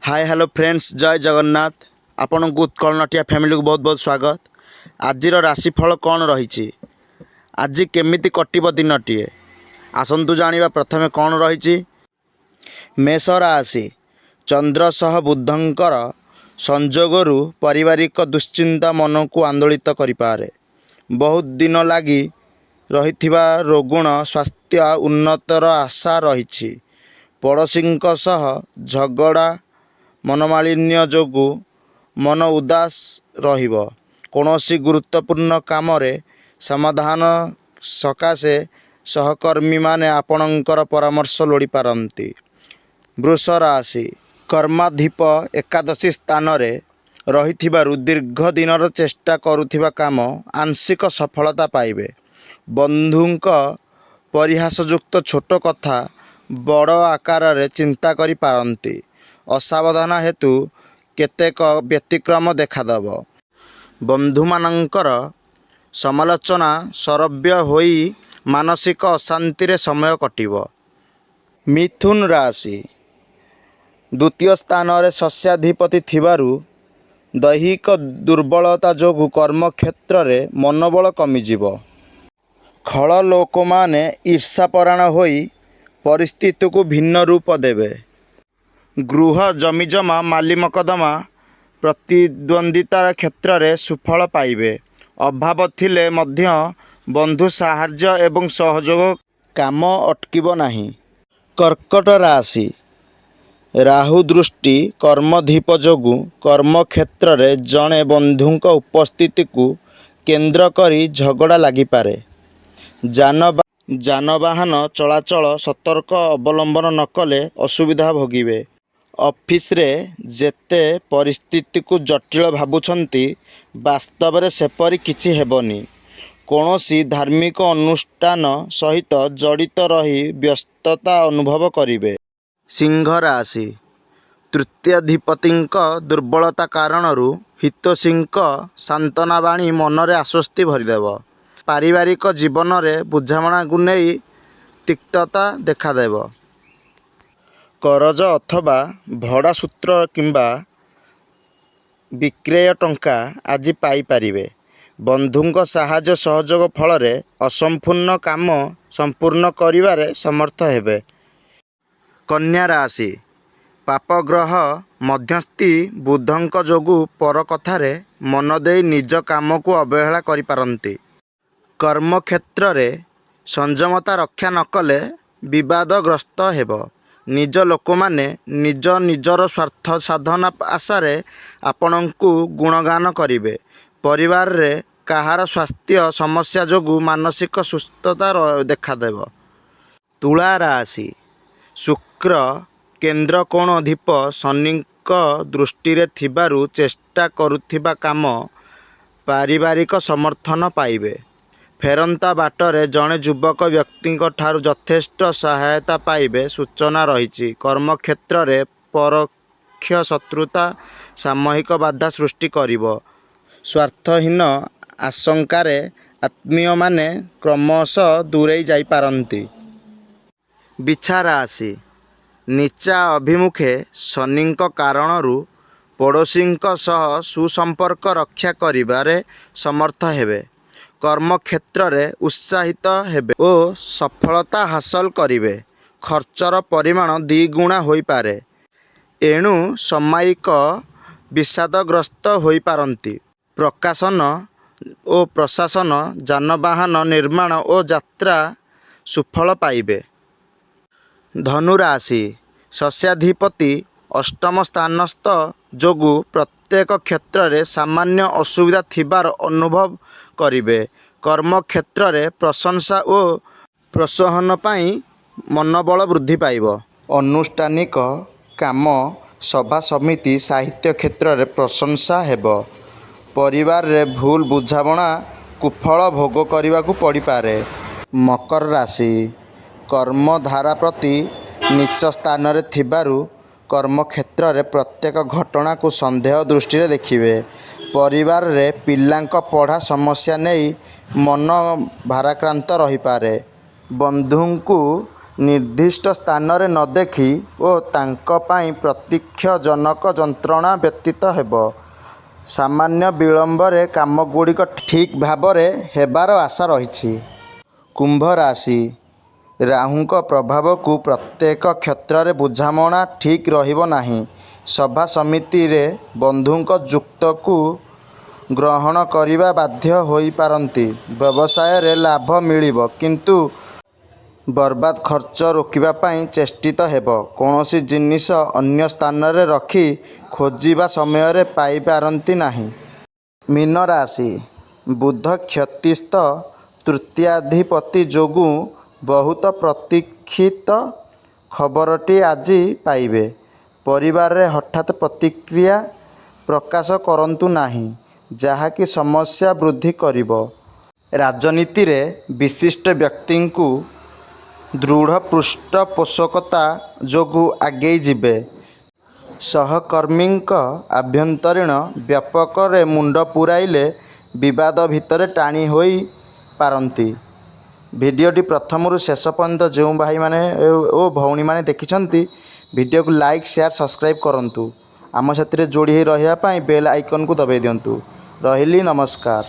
Hi hello friends, जय जगन्नाथ। आपण को उत्कल नटिया फैमिली को बहुत बहुत स्वागत। आज राशिफल कौन रही, आज केमिति कटिब दिनटीए आसतु जानिबा। प्रथमे कौन रही, मेष राशि चंद्र सह बुधंकर संजोगरु पारिवारिक दुश्चिंता मन को आंदोलित करिपारे। बहुत दिन लगी रहिथिबा रोगुण स्वास्थ्य उन्नतर आशा रही। पड़ोशींक सह झगड़ा मनमालिन्य जोगु मन उदास रहिबो। कौनसी गुरुत्वपूर्ण काम समाधान सकाशे सहकर्मी माने आपणकर परामर्श लोड़ी पारंती। वृष राशि कर्माधिप एकादशी स्थान रे रहिथिबारु दीर्घ दिनर चेष्टा करुथिबा काम आंशिक सफलता पाइबे। बंधुंक परिहासयुक्त छोट कथा बड़ आकार रे चिंता करि पारंती। असावधान हेतु केतेक व्यतिक्रम देखादेव। बंधुमानंकर समालोचना सरव्य होई मानसिक अशांति रे समय कटिब। मिथुन राशि द्वितीय स्थान रे शस्याधिपति थिबारु दैहिक दुर्बलता जोगु कर्म क्षेत्र रे मनोबल कमिजिब। खल लोक माने ईर्षापरायण होई परिस्थिति को भिन्न रूप देवे। गृह जमीजमा माली मकदमा प्रतिद्वंदिता क्षेत्र रे सुफल पाइबे। अभाव थिले मध्य बंधु साहाय्य एवं सहयोग काम अटकिब नाही। कर्कट राशि राहु दृष्टि कर्मधिप जोगु कर्म क्षेत्र रे जड़े बंधुंक उपस्थिति को केंद्र करी झगड़ा लागिपारे। जानवाहन चलाचल सतर्क अवलंबन नकले असुविधा भोगिबे। ऑफिस रे जेते परिस्थिति को जटिल भावुछंती वास्तव रे सेपरी किछि हेबनी। कौनसी धार्मिक अनुष्ठान सहित जड़ित रही व्यस्तता अनुभव करिवे। सिंह राशि तृतीयाधिपतिंक दुर्बलता कारणरू हितैषींक सांत्वना बाणी मनरे आश्वस्ति भरिदेव। पारिवारिक जीवन रे बुझामणा को नहीं तिक्तता देखादेव। करज अथवा भड़ा सूत्र किंबा विक्रय टंका आज पाई पारिबे। बंधुंक साहाय्य सहयोग फल असंपूर्ण काम संपूर्ण करिवारे समर्थ हेबे। कन्या राशि पापग्रह मध्यस्थी बुधंक जोगु पर कथारे मन देई निज काम को अवहेला करि पारंती। कर्म क्षेत्र रे संयमता रक्षा नकले विवादग्रस्त हेब। निज लोक माने निज निजर स्वार्थ साधना आशारे आपणंकु गुणगान करिवे। परिवार रे काहार स्वास्थ्य समस्या जोगु मानसिक सुस्थता देखादेव। तुला राशि शुक्र केंद्र कोण अधिप शनिक दृष्टि रे थिबारु चेष्टा करुथिबा काम पारिवारिक समर्थन पाइबे। फेरंता बाटरे जड़े युवक व्यक्ति ठारू यथेष्ट सहायता पाइबे सूचना रही। कर्म क्षेत्र रे परोक्ष शत्रुता सामूहिक बाधा सृष्टि करिब। स्वार्थहीन आशंकारे आत्मीय माने क्रमशः दूरेई जाई पारंती। बिछा राशि नीचा अभिमुखे शनिक कारणरू पड़ोशींक सह सुसंपर्क रक्षा करिबारे समर्थ हेबे। कर्म क्षेत्र रे उत्साहित हेबे ओ सफलता हासिल करिवे। खर्चर परिमाण द्विगुणा होई पारे। एणु सामयिक विषादग्रस्त होई पारंती। प्रकाशन ओ प्रशासन जानवाहन निर्माण ओ यात्रा सुफल पाइबे। धनु राशि शस्याधिपति अष्टम स्थानस्थ जोगु प्रत्येक क्षेत्र रे सामान्य असुविधा थिबार अनुभव करिवे। कर्म क्षेत्र रे प्रशंसा और प्रोत्साहन पाई मनोबल वृद्धि पाइब। अनुष्ठानिक काम सभा समिति साहित्य क्षेत्र रे प्रशंसा हेब। परिवार रे भूल बुझामणा कुफल भोग करने को पड़ पारे। मकर राशि कर्मधारा प्रति नीच स्थान रे थिबारु कर्म क्षेत्र रे प्रत्येक घटना को संदेह दृष्टि रे देखिबे। परिवार रे पिलांक पढ़ा समस्या नहीं मन भाराक्रांत रही पारे। बंधुंकु ନିର୍ଦ୍ଦିଷ୍ଟ ସ୍ଥାନରେ ନ ଦେଖି ଓ ତାଙ୍କ ପାଇଁ ପ୍ରତୀକ୍ଷାଜନକ ଯନ୍ତ୍ରଣା ବ୍ୟତୀତ ହେବ। ସାମାନ୍ୟ ବିଳମ୍ବରେ କାମଗୁଡ଼ିକ ଠିକ୍ ଭାବରେ ହେବାର ଆଶା ରହିଛି। କୁମ୍ଭ ରାଶି ରାହୁଙ୍କ ପ୍ରଭାବକୁ ପ୍ରତ୍ୟେକ କ୍ଷେତ୍ରରେ ବୁଝାମଣା ଠିକ୍ ରହିବ ନାହିଁ। ସଭା ସମିତିରେ ବନ୍ଧୁଙ୍କ ଯୁକ୍ତିକୁ ଗ୍ରହଣ କରିବା ବାଧ୍ୟ ହୋଇପାରନ୍ତି। ବ୍ୟବସାୟରେ ଲାଭ ମିଳିବ କିନ୍ତୁ ବରବାଦ ଖର୍ଚ୍ଚ ରୋକିବା ପାଇଁ ଚେଷ୍ଟିତ ହେବ। କୌଣସି ଜିନିଷ ଅନ୍ୟ ସ୍ଥାନରେ ରଖି ଖୋଜିବା ସମୟରେ ପାଇପାରନ୍ତି ନାହିଁ। ମୀନ ରାଶି ବୁଧ କ୍ଷତିସ୍ଥ ତୃତୀୟାଧିପତି ଯୋଗୁଁ ବହୁତ ପ୍ରତୀକ୍ଷିତ ଖବରଟି ଆଜି ପାଇବେ। ପରିବାରରେ ହଠାତ୍ ପ୍ରତିକ୍ରିୟା ପ୍ରକାଶ କରନ୍ତୁ ନାହିଁ, ଯାହାକି ସମସ୍ୟା ବୃଦ୍ଧି କରିବ। ରାଜନୀତିରେ ବିଶିଷ୍ଟ ବ୍ୟକ୍ତିଙ୍କୁ ଦୃଢ଼ ପୃଷ୍ଠପୋଷକତା ଯୋଗୁଁ ଆଗେଇ ଯିବେ। ସହକର୍ମୀଙ୍କ ଆଭ୍ୟନ୍ତରୀଣ ବ୍ୟାପାରରେ ମୁଣ୍ଡ ପୂରାଇଲେ ବିବାଦ ଭିତରେ ଟାଣି ହୋଇ ପାରନ୍ତି। ଭିଡ଼ିଓଟି ପ୍ରଥମରୁ ଶେଷ ପର୍ଯ୍ୟନ୍ତ ଯେଉଁ ଭାଇମାନେ ଓ ଭଉଣୀମାନେ ଦେଖିଛନ୍ତି, ଭିଡ଼ିଓକୁ ଲାଇକ୍, ସେୟାର, ସବସ୍କ୍ରାଇବ୍ କରନ୍ତୁ। ଆମ ସାଥିରେ ଯୋଡ଼ି ହୋଇ ରହିବା ପାଇଁ ବେଲ୍ ଆଇକନ୍କୁ ଦବାଇ ଦିଅନ୍ତୁ। ରହିଲି, ନମସ୍କାର।